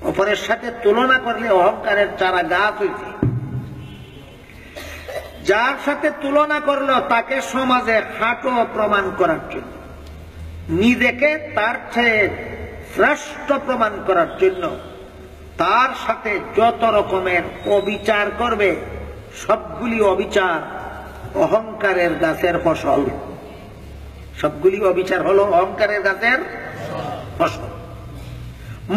অপরের সাথে তুলনা করলে অহংকারের চারা গাছ হইছে। যার সাথে তুলনা করলো তাকে সমাজে খাটো প্রমাণ করার জন্য, নিজেকে তার চেয়ে শ্রেষ্ঠ প্রমাণ করার জন্য তার সাথে যত রকমের অবিচার করবে, সবগুলি অবিচার অহংকারের গাছের ফসল। সবগুলি অবিচার হলো অহংকারের গাছের ফসল।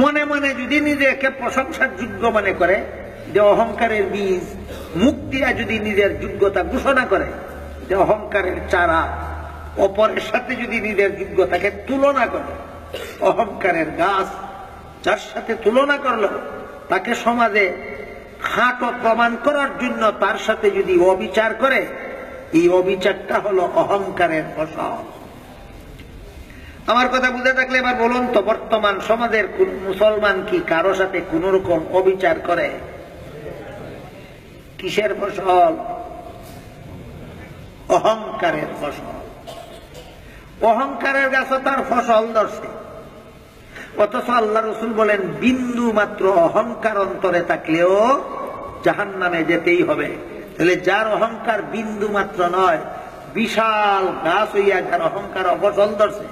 মনে মনে যদি নিজেকে প্রশংসার যোগ্য মনে করে যে অহংকারের বীজ, মুখ দিয়া যদি নিজের যোগ্যতা ঘোষণা করে যে অহংকারের চারা, অপরের সাথে যদি নিজের যোগ্যতাকে তুলনা করে অহংকারের গাছ। যার সাথে তুলনা করলো তাকে সমাজে খাটো প্রমাণ করার জন্য তার সাথে যদি অবিচার করে, এই অবিচারটা হলো অহংকারের ফসল। আমার কথা বুঝে থাকলে এবার বলুন তো, বর্তমান সমাজের কোন মুসলমান কি কারো সাথে কোন রকম অবিচার করে? কিসের ফসল? অহংকারের ফসল। অহংকারের গাছও তার ফসল ধরছে। অথচ আল্লাহ রসুল বলেন বিন্দু মাত্র অহংকার অন্তরে থাকলেও জাহান্নামে যেতেই হবে। তাহলে যার অহংকার বিন্দু মাত্র নয়, বিশাল গাছ হইয়া যার অহংকার ফসল ধরছে,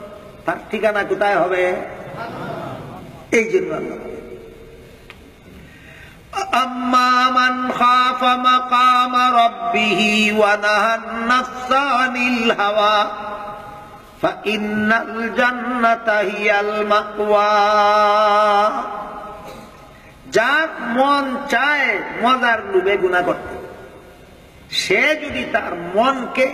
তার ঠিকানা কোথায় হবে? এই জন্য আম্মা মান খাফা মাকাম রাব্বিহি ওয়া নাহান নাফসা আনিল হাওয়া ফাইন্নাল জান্নাতা হিয়াল মাওয়া। যার মন চায় মজার লোভে গুনাহ করতে, সে যদি তার মনকে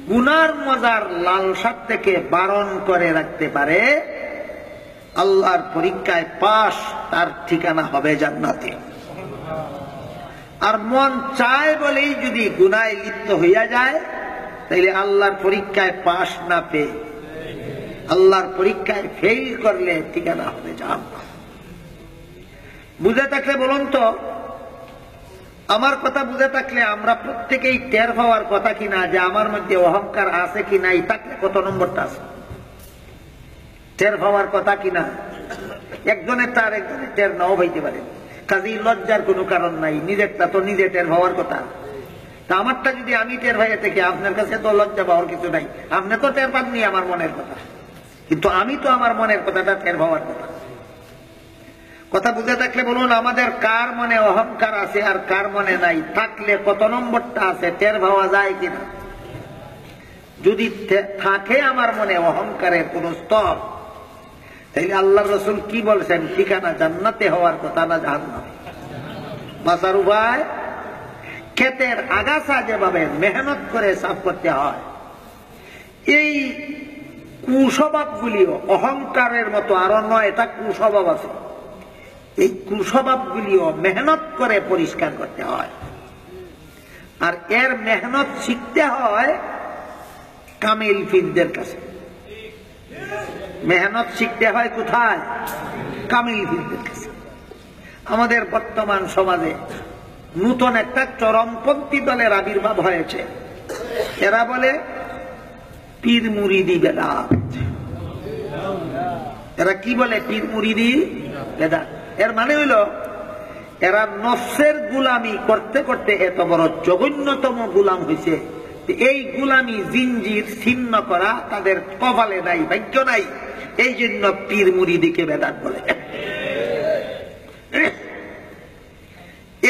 গুনার মজার লালসার থেকে বারণ করে রাখতে পারে, আল্লাহর পরীক্ষায় পাশ, তার ঠিকানা হবে জান্নাতে। আর মন চায় বলেই যদি গুনায় লিপ্ত হইয়া যায়, তাইলে আল্লাহর পরীক্ষায় পাশ না পেয়ে আল্লাহর পরীক্ষায় ফেল করলে ঠিকানা হবে জাহান্নাম। বুঝে থাকলে বলুন তো, আমার কথা বুঝে থাকলে আমরা প্রত্যেকেই টের পাওয়ার কথা কিনা যে আমার মধ্যে অহংকার আছে কি নাই, থাকলে কত নম্বরটা আছে টের পাওয়ার কথা কিনা। একজনের তার একজনের টের নাও হইতে পারে, কাজেই লজ্জার কোনো কারণ নাই। নিজেরটা তো নিজে টের পাওয়ার কথা। তা আমারটা যদি আমি টের ভাইয়া থেকে, আপনার কাছে তো লজ্জা পাওয়ার কিছু নাই। আপনি তো টের পাননি আমার মনের কথা, কিন্তু আমি তো আমার মনের কথাটা টের পাওয়ার কথা। কথা বুঝে থাকলে বলুন, আমাদের কার মনে অহংকার আছে আর কার মনে নাই, থাকলে কত নম্বরটা আছে টের পাওয়া যায় কিনা। যদি থাকে আমার মনে অহংকারের কোন স্তর, তাইলে আল্লাহ রসুল কি বলছেন? ঠিকানা জান্নাতে হওয়ার কথা না জাহান্নামে। বাঁচার উপায়, ক্ষেতের আগাছা যেভাবে মেহনত করে সাফ করতে হয়, এই কুস্বভাবগুলিও অহংকারের মতো আরো 9টা কুস্বভাব আছে। এই কুস্বভাবগুলিও মেহনত করে পরিষ্কার করতে হয়। আর এর মেহনত শিখতে হয় কামিল ফিরদের কাছে। মেহনত শিখতে হয় কোথায়? কামিল ফিরদের কাছে। আমাদের বর্তমান সমাজে নূতন একটা চরমপন্থী দলের আবির্ভাব হয়েছে। এরা বলে পীর মুরিদি বেদাত। এরা কি বলে? পীর মুরিদি বেদাত। এর মানে হইল এরা নফসের গুলামি করতে করতে এত বড় জঘন্যতম গুলাম হয়েছে, এই গুলামি জিনজির ছিন্ন করা তাদের কপালে নাই, ভাগ্য নাই। এই জন্য পীর মুরিদিকে বেদাত বলে।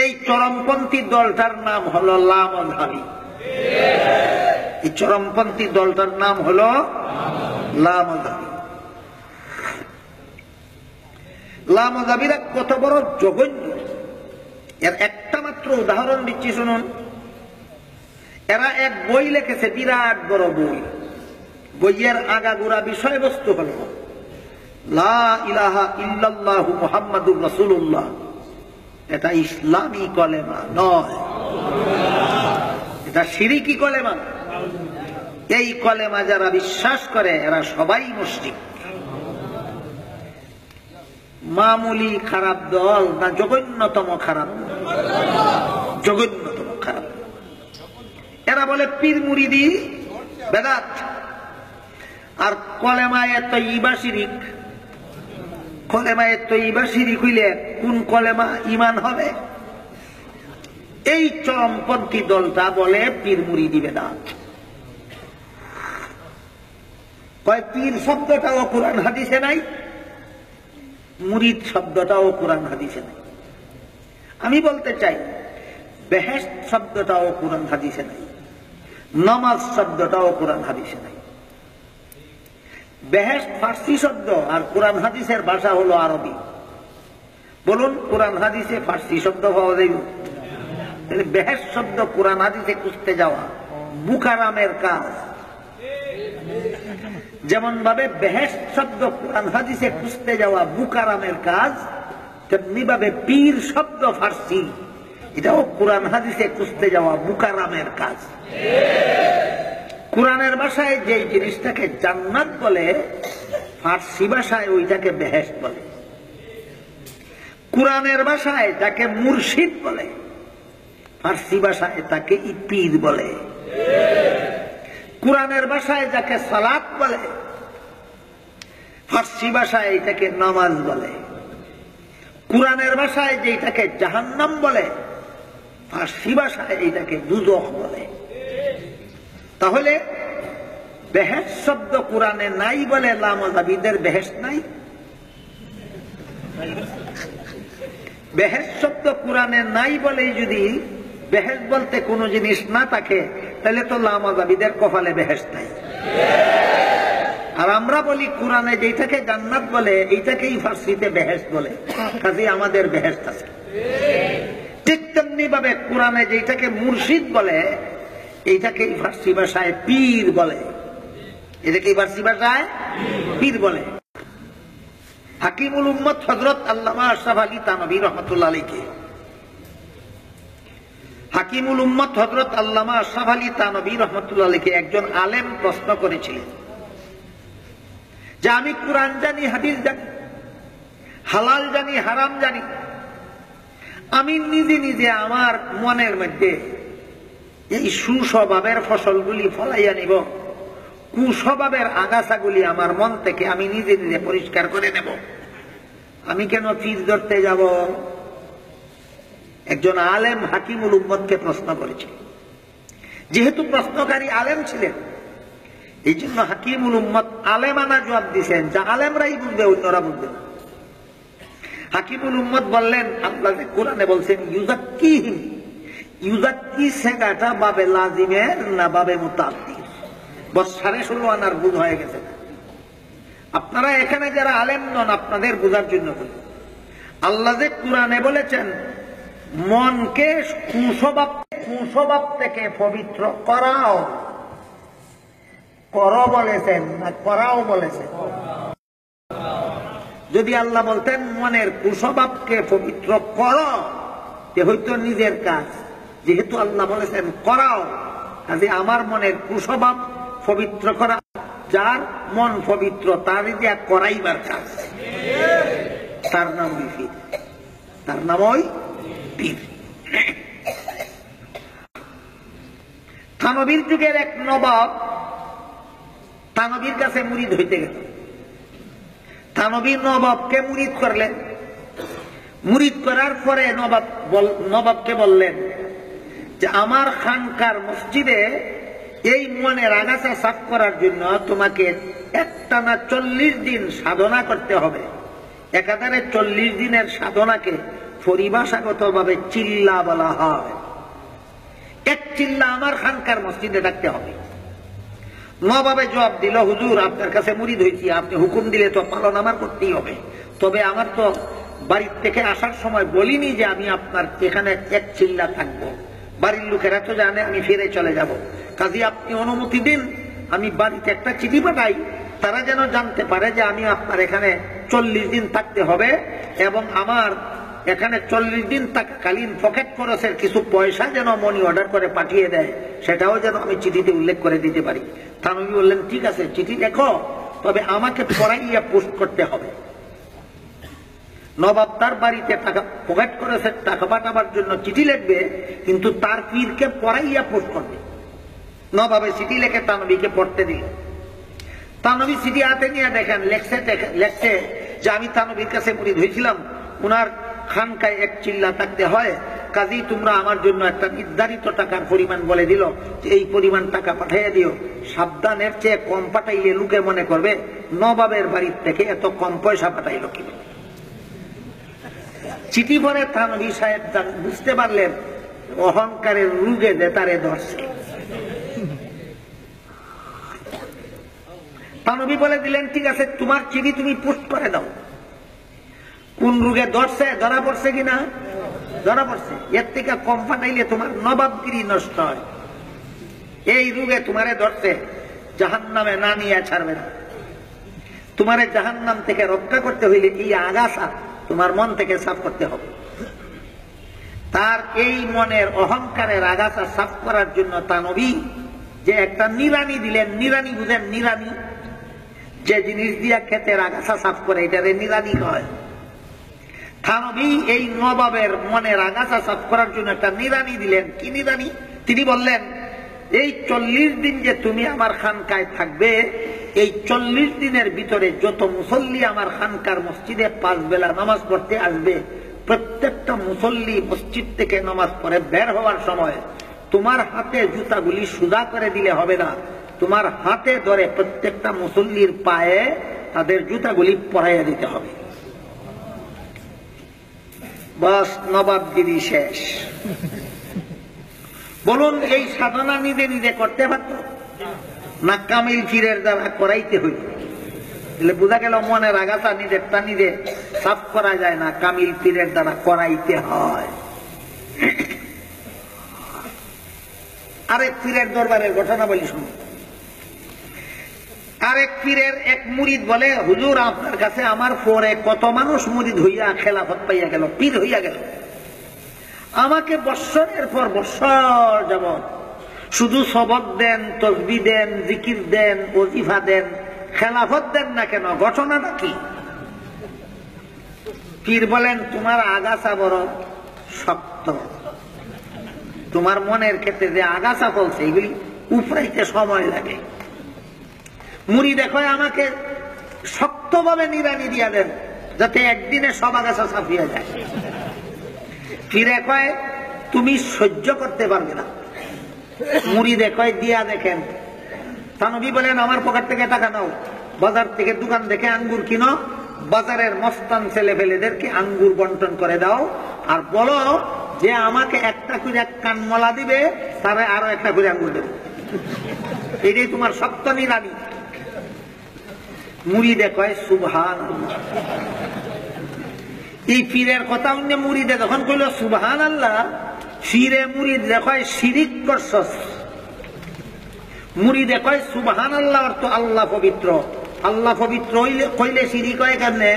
এই চরমপন্থী দলটার নাম হলো লামাযহাবী। এই চরমপন্থী দলটার নাম হলো লামাযাবিরা কত বড় জঘন্য, এর একটা মাত্র উদাহরণ দিচ্ছি শুনুন। এরা এক বই লিখেছে, বিরাট বড় বই। বইয়ের আগাগোড়া বিষয়বস্তু হল লা ইলাহা ইল্লাল্লাহু মুহাম্মাদুর রাসূলুল্লাহ। এটা ইসলামী কলেমা নয়, এটা শিরকি কলেমা। এই কলেমা যারা বিশ্বাস করে এরা সবাই মুশরিক। মামুলি খারাপ দল না জঘন্যতম খারাপ? জঘন্যতম খারাপ। এরা বলে পীর মুরিদি বেদাত, আর কলেমায়ে তয়্যিবা শিরিক। কলেমায়ে তয়্যিবা শিরিক হইলে কোন কলেমা ঈমান হবে? এই চরমপন্থী দলটা বলে পীর মুরিদি বেদাত। কয় পীর শব্দটাও কোরআন হাদিসে নাই, মুরিদ শব্দটাও কোরআন হাদিসে নাই। আমি বলতে চাই বেহেশত শব্দটাও কোরআন হাদিসে নাই, নামাজ শব্দটাও কোরআন হাদিসে নাই। বেহেশত ফার্সি শব্দ আর কোরআন হাদিসের ভাষা হলো আরবি। বলুন কোরআন হাদিসে ফার্সি শব্দ পাওয়া যাইবে? বেহেশত শব্দ কোরআন হাদিসে খুঁজতে যাওয়া বুকারামের কাজ। যেমন ভাবে বেহেশত শব্দ কোরআন হাদিসে খুঁজতে যাওয়া বুকারামের কাজ, তেমনি ভাবে পীর শব্দ ফার্সি, এটাও কোরআন হাদিসে খুঁজতে যাওয়া বুকারামের কাজ। কোরআনের ভাষায় যে জিনিসটাকে জান্নাত বলে, ফার্সি ভাষায় ওইটাকে বেহেশত বলে। কোরআনের ভাষায় তাকে মুর্শিদ বলে, ফার্সি ভাষায় তাকে পীর বলে। কোরআনের ভাষায় যাকে সালাত বলে, ফার্সি ভাষায় এটাকে নামাজ বলে। কোরআনের ভাষায় যেটাকে জাহান্নাম বলে, ফার্সি ভাষায় এটাকে দুজখ বলে। তাহলে বেহেশত শব্দ কোরআনে নাই বলে লামাযাবিদের বেহেশত নাই? বেহেশত শব্দ কোরআনে নাই বলে যদি বেহেশত বলতে কোনো জিনিস না থাকে, তাহলে তো লামাযাবিদের কপালে বেহেশত নাই। আর আমরা বলি কোরআনে যেটাকে জান্নাত বলে এইটাকেই ফার্সিতে বেহেশত বলে, কাজে আমাদের বেহেশত আছে। ঠিক তেমনি ভাবে কোরআনে যেটাকে মুর্শিদ বলে এইটাকেই ফার্সি ভাষায় পীর বলে, এটাকেই ফার্সি ভাষায় পীর বলে। হাকিমুল উম্মত হযরত আল্লামা আশরাফ আলী থানভী রাহমাতুল্লাহ আলাইহি, হাকিমুল উম্মত হযরত আল্লামা আশরাফ আলী থানভী রাহমাতুল্লাহ আলাইহি একজন আলেম প্রশ্ন করেছিলেন যে আমি কোরআন জানি, হাদিস জানি, হালাল জানি, হারাম জানি, আমি নিজে নিজে আমার মনের মধ্যে এই সুস্বভাবের ফসলগুলি ফলাইয়া নিব, কুস্বভাবের আগাছাগুলি আমার মন থেকে আমি নিজে নিজে পরিষ্কার করে নেব, আমি কেন পীর ধরতে যাব? একজন আলেম হাকিমুল উম্মতকে প্রশ্ন করেছিল। যেহেতু প্রশ্নকারী আলেম ছিলেন, এই জন্য হাকিমুল উম্মত আলেমানা জবাব দিয়েছেন, যা আলেমরাই বুঝবে, অন্যরা বুঝবে না। হাকিমুল উম্মত বললেন, আল্লাহ কোরআনে বলছেন ইউজাক্কিহিম, ইউজাক্কি সেগাটা বাবে লাজিমের না বাবে মুতাদ্দির? বস 16.5 আনার বুঝ হয়ে গেছে। আপনারা এখানে যারা আলেম নন, আপনাদের বুঝার জন্য বলি, আল্লাহ যে কোরআনে বলেছেন মনকে কুস্বভাব থেকে পবিত্র করাও, করো বলেছেন না করাও বলেছেন? যদি আল্লাহ বলতেন মনের কুস্বভাবকে পবিত্র করো, তে হয়তো নিজের কাজ। যেহেতু আল্লাহ বলেছেন করাও, কাজে আমার মনের কুস্বভাব পবিত্র করা, যার মন পবিত্র তার দিয়া করাইবার কাজ, তার নাম পীর, তার নাম ওই পীর। থানভীর যুগের এক নবাব থানভীর কাছে মুরিদ হইতে গেল। থানভী নবাবকে মুরিদ করলেন। মুরিদ করার পরে নবাবকে বললেন যে আমার খানকার মসজিদে এই মনের আগাছা সাফ করার জন্য তোমাকে একটানা 40 দিন সাধনা করতে হবে। একাধারে 40 দিনের সাধনাকে পরিভাষাগত ভাবে চিল্লা বলা হয়। এক চিল্লা আমার খানকার মসজিদে ডাকতে হবে। নবাবে জবাব দিল, হুজুর আপনার কাছে মুরিদ হয়েছি, আপনি হুকুম দিলে তো পালন আমার করতেই হবে। তবে আমার তো বাড়ির থেকে আসার সময় বলিনি যে আমি আপনার এখানে এক চিল্লা থাকবো, বাড়ির লোকেরা তো জানে আমি ফিরে চলে যাব। কাজী আপনি অনুমতি দিন, আমি বাড়িতে একটা চিঠি পাঠাই, তারা যেন জানতে পারে যে আমি আপনার এখানে 40 দিন থাকতে হবে, এবং আমার এখানে 40 দিন থাকাকালীন পকেট খরচের কিছু পয়সা যেন মনি অর্ডার করে পাঠিয়ে দেয়, সেটাও যেন আমি চিঠিতে উল্লেখ করে দিতে পারি। থানভী বললেন, ঠিক আছে চিঠি লেখো, তবে আমাকে পড়াইয়া পোস্ট করতে হবে। নবাব তার বাড়িতে টাকা পকেট খরচের টাকা পাঠাবার জন্য চিঠি লিখবে, কিন্তু তার পীরকে পড়াইয়া পোস্ট করবে। নবাবে চিঠি লেখে থানভীকে পড়তে দিল। থানভী চিঠি হাতে নিয়ে দেখেন লেখছে যে আমি থানভীর কাছে মুরিদ হয়েছিলাম, উনার খানকায় এক চিল্লা থাকতে হয়, কাজেই তোমরা আমার জন্য একটা নির্ধারিত টাকার পরিমাণ বলে দিল, এই পরিমাণ টাকা পাঠাইয়া দিও। সাবধানের চেয়ে কম পাঠাইলে লোকে মনে করবে নবাবের বাড়ির থেকে এত কম পয়সা পাঠাইল কি। চিঠি পরে থানভী সাহেব বুঝতে পারলেন অহংকারের রোগে তারে ধরছে। থানভী বলে দিলেন, ঠিক আছে তোমার চিঠি তুমি পোস্ট করে দাও। কোন রোগে ধরছে, ধরা পড়ছে কিনা? ধরা পড়ছে। এর থেকে কম পাঠাইলে তোমার নবাবগিরি নষ্ট হয়। এই রোগে তোমারে ধরছে, জাহান্নামে না নিয়ে ছাড়বে না। তোমারে জাহান্নাম থেকে রক্ষা করতে হইলে এই আগাছা তোমার মন থেকে সাফ করতে হবে। তার এই মনের অহংকারের আগাছা সাফ করার জন্য থানভী যে একটা নিরানি দিলেন। নিরানি বুঝেন? নিরানি যে জিনিস দিয়া ক্ষেতের আগাছা সাফ করে, এটারে নিরানি হয়। থানভী এই নবাবের মনের আগাছা সাফ করার জন্য একটা নিরানি দিলেন। কি নিরানি? তিনি বললেন, এই 40 দিন যে তুমি আমার খানকায় থাকবে, এই 40 দিনের ভিতরে যত মুসল্লি আমার খানকার মসজিদে 5 বেলা নামাজ পড়তে আসবে, প্রত্যেকটা মুসল্লি মসজিদ থেকে নামাজ পড়ে বের হওয়ার সময় তোমার হাতে জুতাগুলি সুদা করে দিলে হবে না, তোমার হাতে ধরে প্রত্যেকটা মুসল্লির পায়ে তাদের জুতাগুলি পরাইয়া দিতে হবে। বাস, নবাবগিরি শেষ। বলুন, এই সাধনা নিজে নিজে করতে পারত না কামিল পীরের দ্বারা করাইতে হইল? বোঝা গেল মনের আগাছা নিজেরটা নিজে সাফ করা যায় না, কামিল পীরের দ্বারা করাইতে হয়। আরেক পীরের দরবারের ঘটনা বলি শুনুন। আরেক পীরের এক মুরিদ বলে, হুজুর আপনার কাছে আমার পরে কত মানুষ মুরিদ হইয়া খেলাফত পাইয়া গেল, পীর হইয়া গেল। আমাকে বৎসরের পর বৎসর যাবত শুধু সবক দেন, তসবিহ দেন, জিকির দেন, ওজিফা দেন, খেলাফত দেন না কেন? ঘটনাটা কি? পীর বলেন, তোমার আগাছা বড় শক্ত, তোমার মনের ক্ষেত্রে যে আগাছা ফলছে এগুলি উপরাইতে সময় লাগে। মুরিদ কয়, আমাকে শক্তভাবে নিরানি দিয়া দেন যাতে একদিনে সব আগাছা সাফিয়া যায়। পীরে কয়, তুমি সহ্য করতে পারবে না। মুরিদে কয়, দিয়া দেখেন। থানভী বলেন, আমার পকেট থেকে টাকা নাও, বাজার থেকে দোকান দেখে আঙ্গুর কিনো, বাজারের মস্তান ছেলে ফেলেদেরকে আঙ্গুর বন্টন করে দাও, আর বলো যে আমাকে একটা করে কানমলা দিবে, তারে আরো একটা করে আঙ্গুর দেবে। এটাই তোমার শক্ত নিরানি। মুরিদে কয়, সুবহানাল্লাহ। এই পীরের কথা অন্য মুরিদে যখন কইল সুবহানাল্লাহ, পীরে মুরিদ কয় শিরিক করছস। মুরিদে কয় সুবহানাল্লাহ অর্থ আল্লাহ পবিত্র, আল্লাহ পবিত্র কইলে শিরিক হয় কেমনে?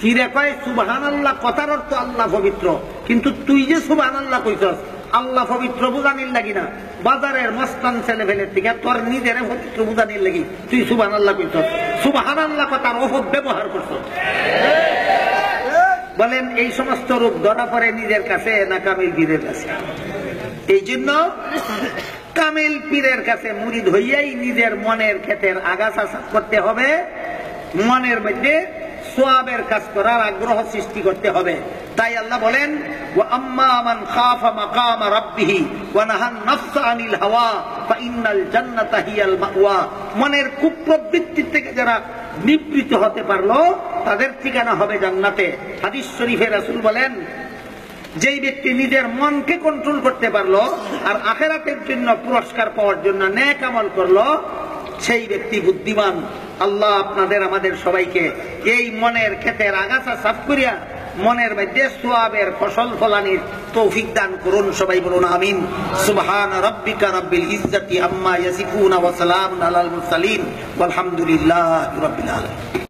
পীরে কয় সুবহানাল্লাহ কথার অর্থ আল্লাহ পবিত্র, কিন্তু তুই যে সুবহানাল্লাহ কইছস আল্লাহ পবিত্র বুঝানির লাগি না, বাজারের মস্তান ছেলে ফেলে থেকে তোর নিজের পবিত্র বুঝানির লাগি তুই সুবহানাল্লাহ কইছস। সুবহানাল্লাহ কথার অপব্যবহার করছস। বলেন, এই সমস্ত রূপ ধরা পড়ে নিজের কাছে না কামিল পীরের কাছে? এই জন্য কামিল পীরের কাছে মুরিদ হইয়াই নিজের মনের ক্ষেতের আগাছা সাফ করতে হবে, মনের মধ্যে সওয়াবের কাজ করার আগ্রহ সৃষ্টি করতে হবে। তাই আল্লাহ বলেন, ওয়া আম্মা মান খাফা মাকাম রাব্বিহি ওয়া নাহান নাফসা আনিল হাওয়া ফাইন্নাল জান্নাতা হিয়াল মাওয়া। মনের কুপ্রবৃত্তি থেকে যারা নিবৃত্ত হতে পারলো তাদের ঠিকানা হবে জান্নাতে। হাদিস শরীফে রাসূল বলেন, যেই ব্যক্তি নিজের মনকে কন্ট্রোল করতে পারলো আর আখিরাতের জন্য পুরস্কার পাওয়ার জন্য নেক আমল করলো, সেই ব্যক্তি বুদ্ধিমান। আল্লাহ আপনাদের আমাদের সবাইকে এই মনের ক্ষেতের আগাছা সাফ করিয়া মনের মধ্যে সোয়াবের ফসল ফলানির তৌফিক দান করুন। সবাই বলুন আমিন। সুবহান রাব্বিকা রাব্বিল ইজ্জাতি আম্মা ইয়াসিফুন ওয়া সালামুন আলাল মুরসালিন ওয়ালহামদুলিল্লাহি রাব্বিল আলামিন।